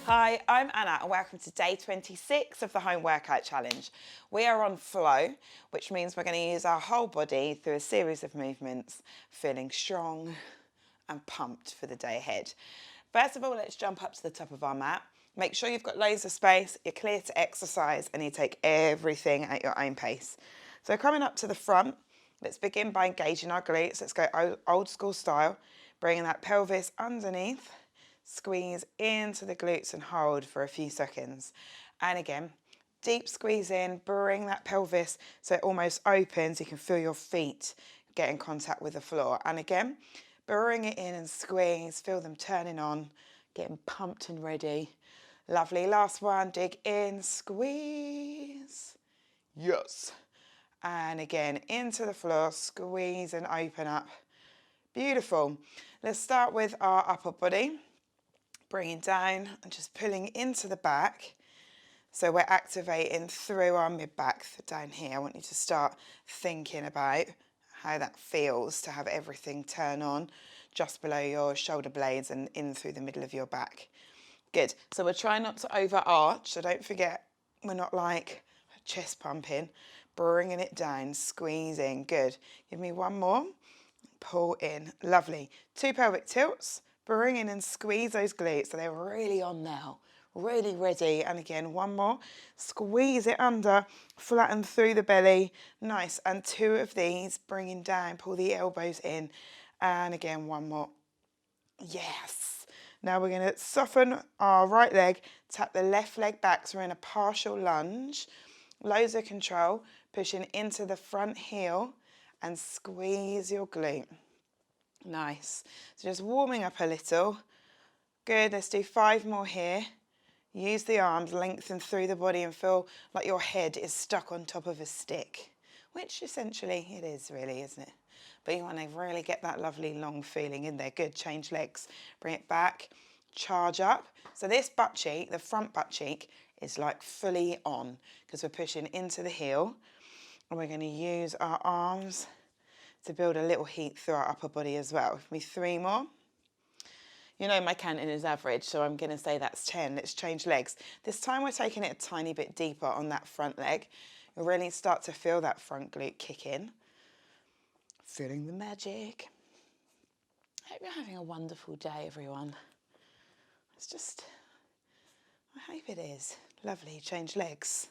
Hi, I'm Anna and welcome to day 26 of the home workout challenge. We are on flow, which means we're going to use our whole body through a series of movements, feeling strong and pumped for the day ahead. First of all, let's jump up to the top of our mat. Make sure you've got loads of space, you're clear to exercise, and you take everything at your own pace. So coming up to the front, let's begin by engaging our glutes. Let's go old school style, bringing that pelvis underneath. Squeeze into the glutes and hold for a few seconds. And again, deep squeeze in, bring that pelvis so it almost opens. You can feel your feet get in contact with the floor. And again, bring it in and squeeze, feel them turning on, getting pumped and ready. Lovely, last one, dig in, squeeze. Yes. And again, into the floor, squeeze and open up. Beautiful. Let's start with our upper body. Bringing down and just pulling into the back. So we're activating through our mid-back down here. I want you to start thinking about how that feels to have everything turn on just below your shoulder blades and in through the middle of your back. Good. So we're trying not to overarch. So don't forget, we're not like chest pumping. Bringing it down, squeezing. Good. Give me one more. Pull in. Lovely. 2 pelvic tilts. Bring in and squeeze those glutes so they're really on now, really ready. And again, one more. Squeeze it under, flatten through the belly. Nice. And 2 of these, bringing down, pull the elbows in. And again, one more. Yes. Now we're going to soften our right leg, tap the left leg back so we're in a partial lunge. Loads of control, pushing into the front heel and squeeze your glute. Nice. So just warming up a little. Good. Let's do 5 more here. Use the arms, lengthen through the body and feel like your head is stuck on top of a stick, which essentially it is really, isn't it? But you want to really get that lovely long feeling in there. Good. Change legs. Bring it back. Charge up. So this butt cheek, the front butt cheek, is like fully on because we're pushing into the heel. And we're going to use our arms to build a little heat through our upper body as well. Give me 3 more. You know my counting is average, so I'm going to say that's 10. Let's change legs. This time we're taking it a tiny bit deeper on that front leg. You'll really start to feel that front glute kick in. Feeling the magic. I hope you're having a wonderful day, everyone. I hope it is. Lovely, change legs.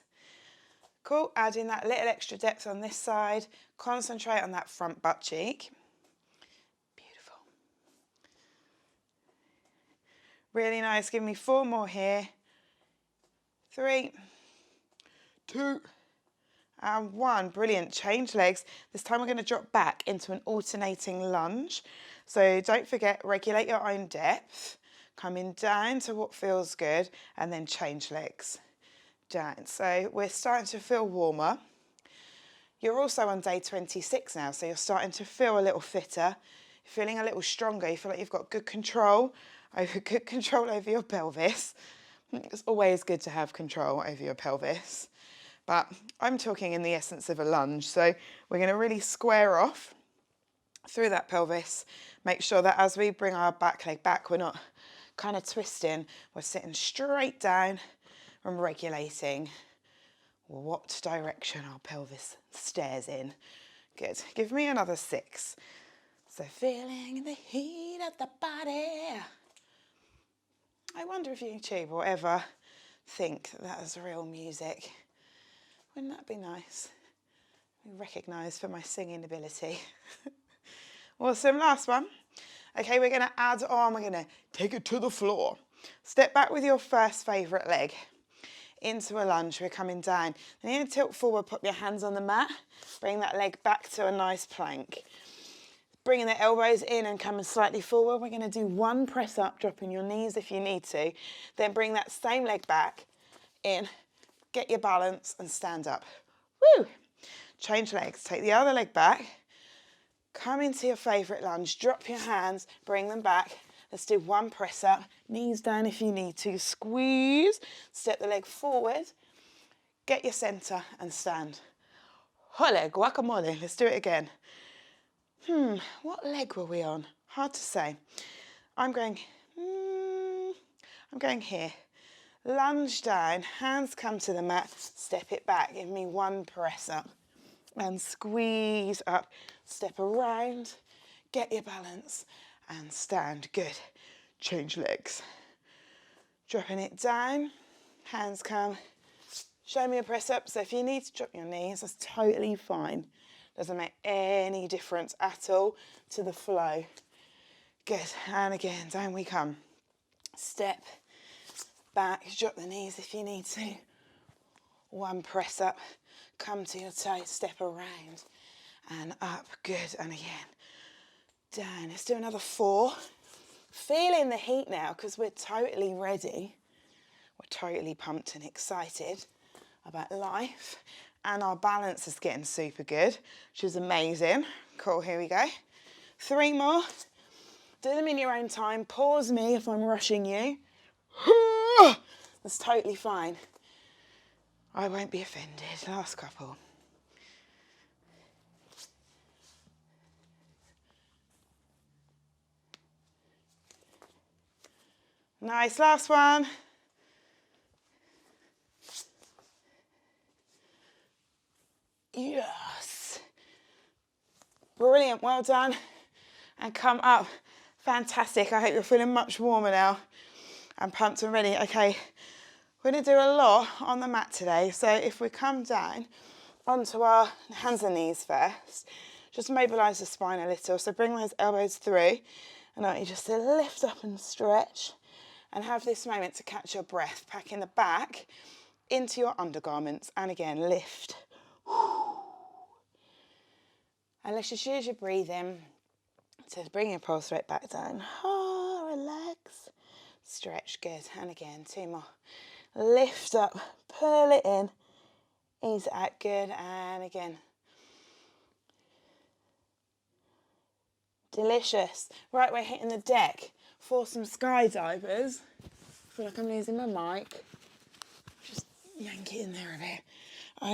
Cool, add in that little extra depth on this side. Concentrate on that front butt cheek. Beautiful. Really nice. Give me 4 more here. 3, 2, and 1. Brilliant. Change legs. This time we're going to drop back into an alternating lunge. So don't forget, regulate your own depth. Coming down to what feels good and then change legs. Down. So we're starting to feel warmer. You're also on day 26 now, so you're starting to feel a little fitter, feeling a little stronger. You feel like you've got good control over your pelvis. It's always good to have control over your pelvis, but I'm talking in the essence of a lunge. So we're going to really square off through that pelvis. Make sure that as we bring our back leg back, we're not kind of twisting. We're sitting straight down and regulating what direction our pelvis stares in. Good. Give me another 6. So feeling the heat of the body. I wonder if YouTube will ever think that is real music. Wouldn't that be nice? Be recognised for my singing ability. Awesome. Last one. Okay, we're going to add on. We're going to take it to the floor. Step back with your first favourite leg. Into a lunge, we're coming down. Then you're going to tilt forward, put your hands on the mat, bring that leg back to a nice plank. Bringing the elbows in and coming slightly forward. We're going to do 1 press up, dropping your knees if you need to. Then bring that same leg back in, get your balance and stand up. Woo! Change legs, take the other leg back, come into your favourite lunge, drop your hands, bring them back. Let's do 1 press up, knees down if you need to, squeeze, step the leg forward, get your centre and stand. Hole, guacamole, let's do it again. What leg were we on? Hard to say. I'm going here. Lunge down, hands come to the mat, step it back. Give me one press up and squeeze up. Step around, get your balance and stand. Good. Change legs. Dropping it down, hands come. Show me a press up. So if you need to drop your knees, that's totally fine. Doesn't make any difference at all to the flow. Good. And again, down we come. Step back, drop the knees if you need to. One press up, come to your toes, step around and up. Good. And again, down. Let's do another 4. Feeling the heat now because we're totally ready. We're totally pumped and excited about life. And our balance is getting super good, which is amazing. Cool, here we go. 3 more. Do them in your own time. Pause me if I'm rushing you. That's totally fine. I won't be offended. Last couple. Nice, last one. Yes. Brilliant, well done. And come up. Fantastic. I hope you're feeling much warmer now and pumped and ready. Okay, we're going to do a lot on the mat today. So if we come down onto our hands and knees first, just mobilise the spine a little. So bring those elbows through and I want you just to lift up and stretch and have this moment to catch your breath. Packing the back into your undergarments and again, lift. And let's just use your breathing to bring your pulse rate back down. Oh, relax. Stretch, good. And again, 2 more. Lift up, pull it in. Ease it out, good. And again. Delicious. Right, we're hitting the deck for some skydivers. I feel like I'm losing my mic. Just yank it in there a bit.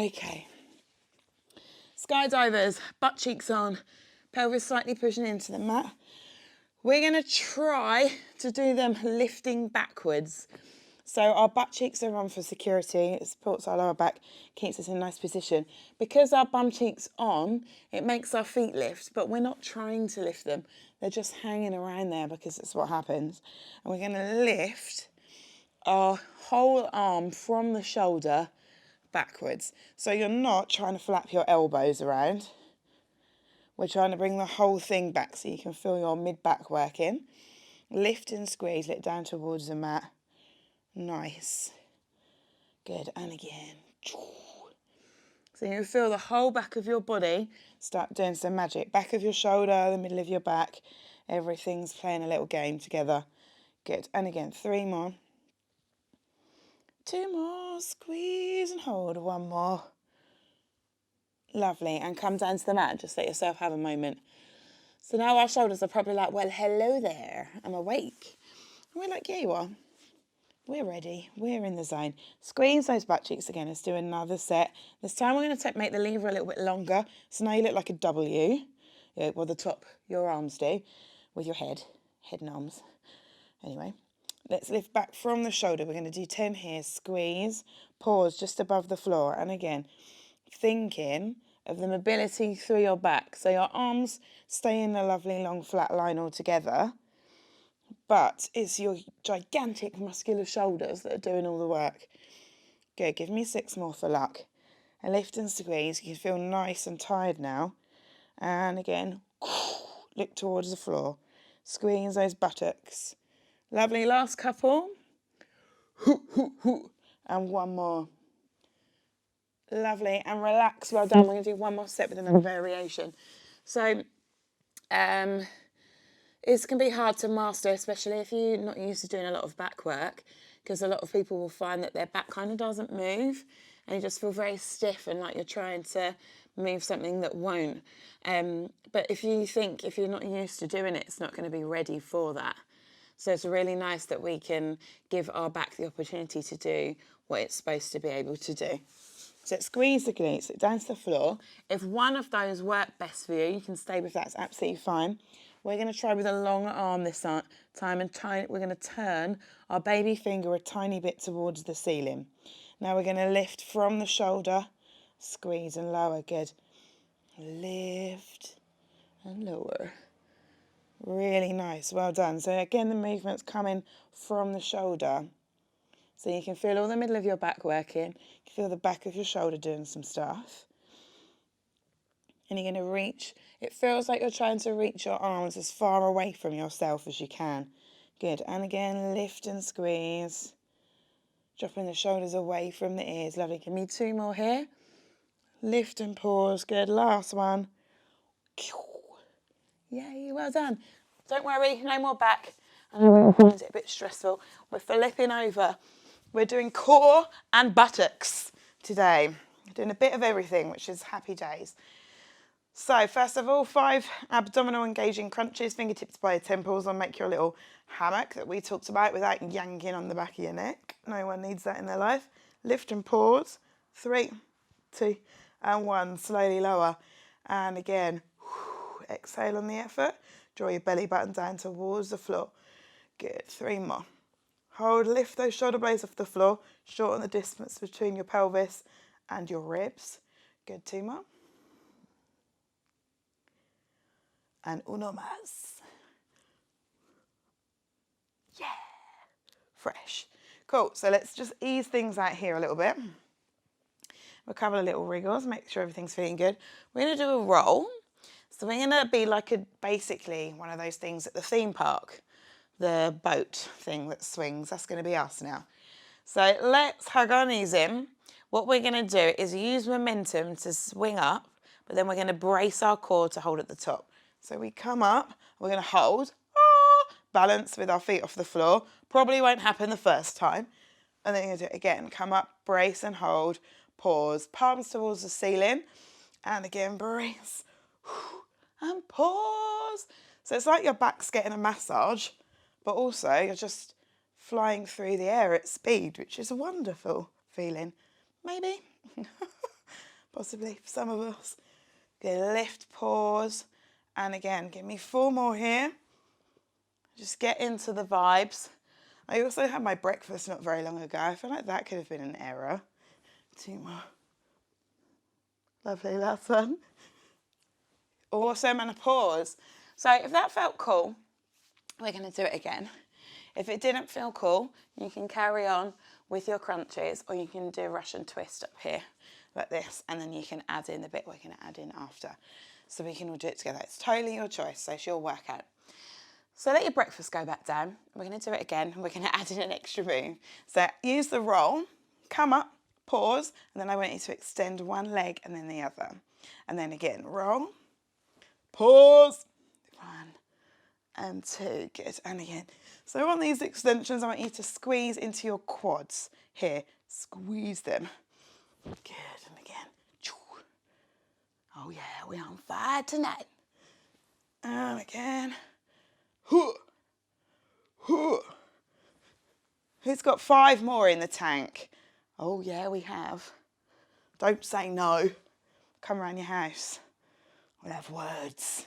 Okay. Skydivers, butt cheeks on, pelvis slightly pushing into the mat. We're going to try to do them lifting backwards. So our butt cheeks are on for security. It supports our lower back, keeps us in a nice position. Because our bum cheeks on, it makes our feet lift, but we're not trying to lift them. They're just hanging around there because it's what happens. And we're going to lift our whole arm from the shoulder backwards. So you're not trying to flap your elbows around. We're trying to bring the whole thing back so you can feel your mid-back working. Lift and squeeze it down towards the mat. Nice. Good. And again. So you feel the whole back of your body start doing some magic. Back of your shoulder, the middle of your back. Everything's playing a little game together. Good. And again, 3 more. 2 more. Squeeze and hold. 1 more. Lovely. And come down to the mat. Just let yourself have a moment. So now our shoulders are probably like, well, hello there. I'm awake. And we're like, yeah, you are. We're ready. We're in the zone. Squeeze those butt cheeks again. Let's do another set. This time we're going to make the lever a little bit longer. So now you look like a W. Yeah, well, the top, your arms do, with your head and arms. Anyway, let's lift back from the shoulder. We're going to do 10 here. Squeeze. Pause just above the floor. And again, thinking of the mobility through your back. So your arms stay in a lovely long flat line all together, but it's your gigantic muscular shoulders that are doing all the work. Good, give me 6 more for luck. And lift and squeeze. You can feel nice and tired now. And again, look towards the floor. Squeeze those buttocks. Lovely, last couple. And 1 more. Lovely, and relax, well done. We're going to do 1 more step with another variation. So, it's going to be hard to master, especially if you're not used to doing a lot of back work, because a lot of people will find that their back kind of doesn't move, and you just feel very stiff and like you're trying to move something that won't. But if you're not used to doing it, it's not going to be ready for that. So it's really nice that we can give our back the opportunity to do what it's supposed to be able to do. So squeeze the glutes, down to the floor. If one of those work best for you, you can stay with that, it's absolutely fine. We're going to try with a long arm this time, and we're going to turn our baby finger a tiny bit towards the ceiling. Now we're going to lift from the shoulder, squeeze and lower. Good. Lift and lower. Really nice. Well done. So again, the movement's coming from the shoulder. So you can feel all the middle of your back working. You can feel the back of your shoulder doing some stuff. And you're going to reach. It feels like you're trying to reach your arms as far away from yourself as you can. Good. And again, lift and squeeze. Dropping the shoulders away from the ears. Lovely. Give me 2 more here. Lift and pause. Good. Last one. Yay, well done. Don't worry, no more back. I know it finds it a bit stressful. We're flipping over. We're doing core and buttocks today. We're doing a bit of everything, which is happy days. So first of all, 5 abdominal engaging crunches, fingertips by your temples, and make your little hammock that we talked about without yanking on the back of your neck. No one needs that in their life. Lift and pause. 3, 2, and 1. Slowly lower. And again, exhale on the effort. Draw your belly button down towards the floor. Good. 3 more. Hold, lift those shoulder blades off the floor. Shorten the distance between your pelvis and your ribs. Good. 2 more. And uno más. Yeah. Fresh. Cool. So let's just ease things out here a little bit. We'll cover a little wriggles, make sure everything's feeling good. We're going to do a roll. So we're going to be like basically one of those things at the theme park, the boat thing that swings. That's going to be us now. So let's hug our knees in. What we're going to do is use momentum to swing up, but then we're going to brace our core to hold at the top. So we come up, we're going to hold, balance with our feet off the floor. Probably won't happen the first time. And then you're going to do it again. Come up, brace and hold, pause, palms towards the ceiling. And again, brace. And pause. So it's like your back's getting a massage, but also you're just flying through the air at speed, which is a wonderful feeling. Maybe. Possibly for some of us. Good. Lift, pause. And again, give me 4 more here. Just get into the vibes. I also had my breakfast not very long ago. I feel like that could have been an error. 2 more. Lovely, last one. Awesome, and a pause. So if that felt cool, we're going to do it again. If it didn't feel cool, you can carry on with your crunches, or you can do a Russian twist up here like this, and then you can add in the bit we're going to add in after. So we can all do it together. It's totally your choice, so it's your workout. So let your breakfast go back down. We're going to do it again, and we're going to add in an extra move. So use the roll, come up, pause, and then I want you to extend one leg and then the other. And then again, roll, pause, 1 and 2, good, and again. So on these extensions, I want you to squeeze into your quads here. Squeeze them. Good, and again. Oh yeah, we're on fire tonight. And again. Who's got 5 more in the tank? Oh yeah, we have. Don't say no. Come around your house. We'll have words.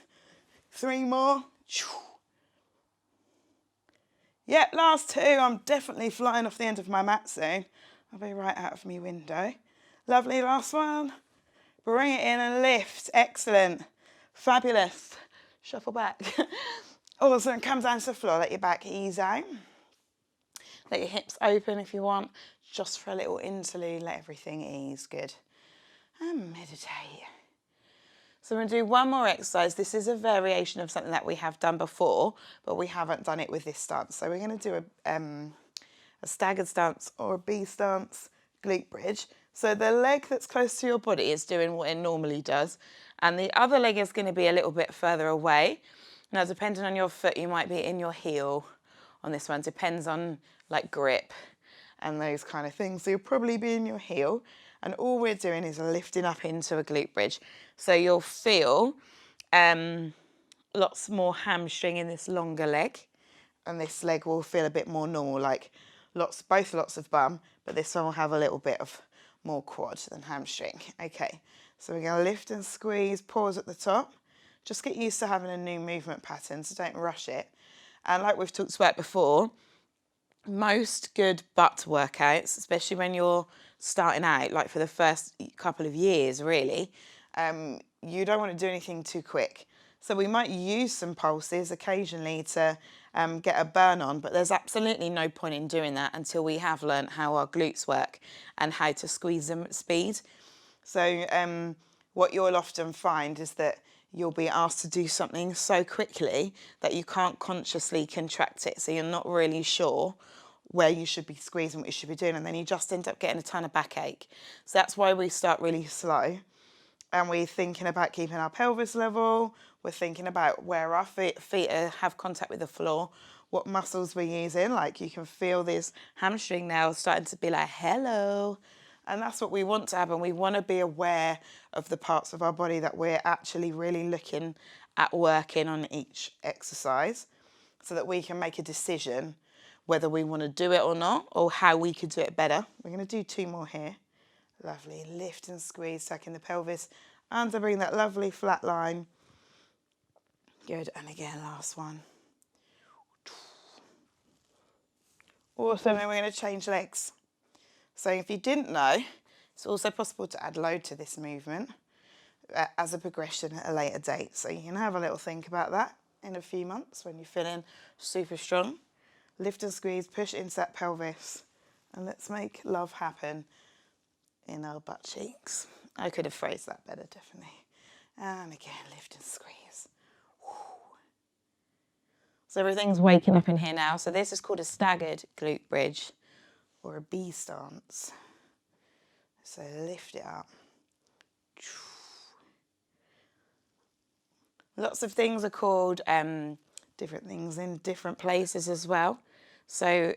3 more. Yep, last 2. I'm definitely flying off the end of my mat soon. I'll be right out of my window. Lovely, last one. Bring it in and lift. Excellent. Fabulous. Shuffle back. Awesome. Come down to the floor. Let your back ease out. Let your hips open if you want. Just for a little interlude, let everything ease. Good. And meditate. So we're going to do one more exercise. This is a variation of something that we have done before, but we haven't done it with this stance. So we're going to do a staggered stance or a B stance glute bridge. So the leg that's close to your body is doing what it normally does, and the other leg is going to be a little bit further away. Now, depending on your foot, you might be in your heel on this one. Depends on like grip and those kind of things. So you'll probably be in your heel. And all we're doing is lifting up into a glute bridge. So you'll feel lots more hamstring in this longer leg. And this leg will feel a bit more normal, like both lots of bum, but this one will have a little bit of more quad than hamstring. Okay, so we're going to lift and squeeze, pause at the top. just get used to having a new movement pattern, so don't rush it. And like we've talked about before, most good butt workouts, especially when you're starting out, like for the first couple of years really, you don't want to do anything too quick. So we might use some pulses occasionally to get a burn on, but there's absolutely no point in doing that until we have learnt how our glutes work and how to squeeze them at speed. So what you'll often find is that you'll be asked to do something so quickly that you can't consciously contract it. So you're not really sure where you should be squeezing, what you should be doing, and then you just end up getting a ton of backache. So that's why we start really slow. And we're thinking about keeping our pelvis level. We're thinking about where our feet have contact with the floor, what muscles we're using. Like you can feel this hamstring now starting to be like, hello. And that's what we want to happen. We want to be aware of the parts of our body that we're actually really looking at working on each exercise so that we can make a decision whether we want to do it or not, or how we could do it better. We're going to do 2 more here. Lovely, lift and squeeze, tucking the pelvis under, bring that lovely flat line. Good, and again, last one. Awesome, then we're going to change legs. So if you didn't know, it's also possible to add load to this movement as a progression at a later date. So you can have a little think about that in a few months when you're feeling super strong. Lift and squeeze, push into that pelvis, and let's make love happen in our butt cheeks. I could have phrased that better, definitely. And again, lift and squeeze. Woo. So everything's waking up in here now. So this is called a staggered glute bridge or a B stance. So lift it up. Lots of things are called different things in different places as well. So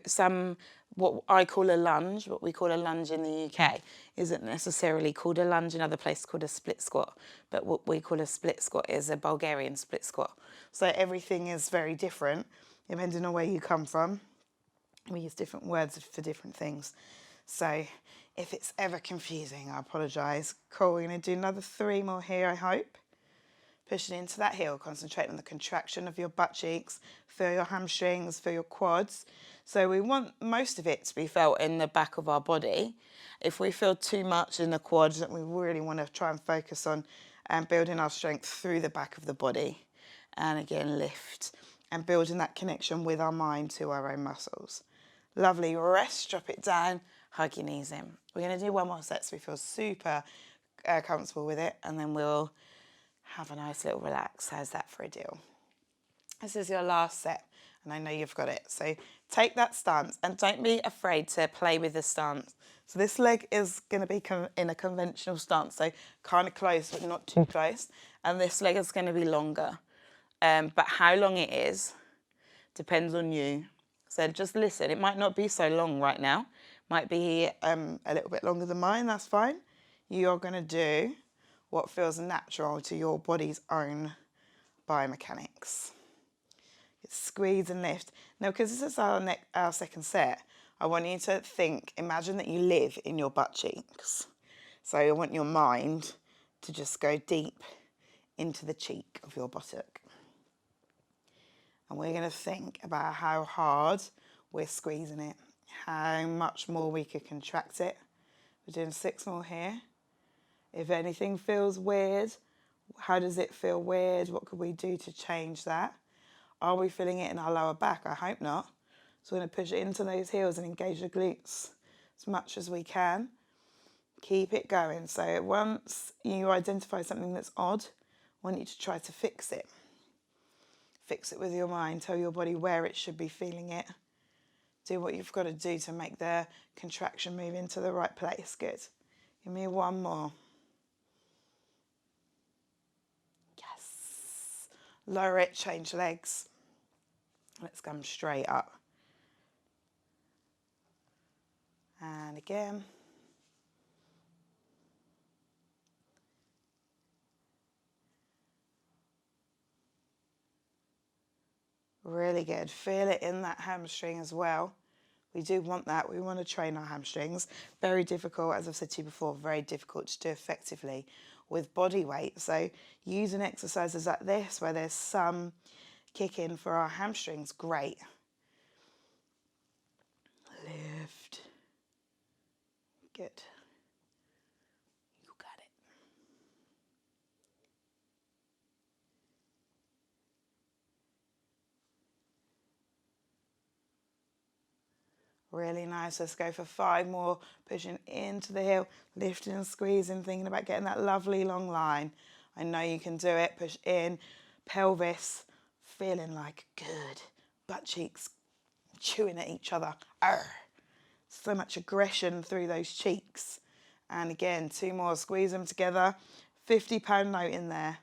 what I call a lunge, what we call a lunge in the UK, isn't necessarily called a lunge in other places, called a split squat. But what we call a split squat is a Bulgarian split squat. So everything is very different depending on where you come from. We use different words for different things. So if it's ever confusing, I apologise. Cool, we're going to do another 3 more here, I hope. Pushing into that heel, concentrate on the contraction of your butt cheeks, feel your hamstrings, feel your quads. So we want most of it to be felt in the back of our body. If we feel too much in the quads, then we really want to try and focus on building our strength through the back of the body. And again, lift and building that connection with our mind to our own muscles. Lovely, rest, drop it down, hug your knees in. We're going to do 1 more set so we feel super comfortable with it, and then we'll have a nice little relax. How's that for a deal? This is your last set, and I know you've got it. So take that stance and don't be afraid to play with the stance. So this leg is going to be in a conventional stance, so kind of close but not too close. And this leg is going to be longer. But how long it is depends on you. So just listen. It might not be so long right now. Might be a little bit longer than mine. That's fine. You're going to do what feels natural to your body's own biomechanics. Squeeze and lift. Now, because this is our second set, I want you to imagine that you live in your butt cheeks. So I want your mind to just go deep into the cheek of your buttock. And we're going to think about how hard we're squeezing it, how much more we could contract it. We're doing 6 more here. If anything feels weird, how does it feel weird? What could we do to change that? Are we feeling it in our lower back? I hope not. So we're going to push it into those heels and engage the glutes as much as we can. Keep it going. So once you identify something that's odd, I want you to try to fix it. Fix it with your mind. Tell your body where it should be feeling it. Do what you've got to do to make the contraction move into the right place. Good. Give me 1 more. Yes. Lower it, change legs. Let's come straight up. And again. Really good. Feel it in that hamstring as well. We do want that. We want to train our hamstrings. Very difficult, as I've said to you before, very difficult to do effectively with body weight. So using exercises like this where there's some kick in for our hamstrings, great. Lift. Good. You got it. Really nice. Let's go for 5 more. Pushing into the heel, lifting and squeezing, thinking about getting that lovely long line. I know you can do it. Push in, pelvis, feeling like good. Butt cheeks chewing at each other. Arr. So much aggression through those cheeks. And again, 2 more. Squeeze them together. £50 note in there.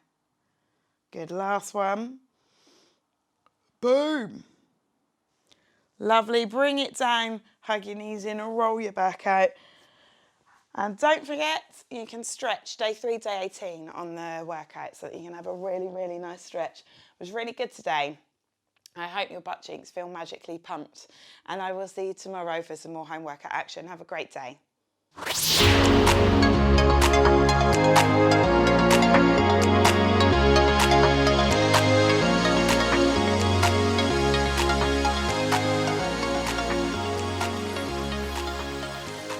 Good. Last one. Boom. Lovely. Bring it down. Hug your knees in and roll your back out. And don't forget, you can stretch day 3, day 18 on the workout so that you can have a really, really nice stretch. It was really good today. I hope your butt cheeks feel magically pumped. And I will see you tomorrow for some more home workout action. Have a great day.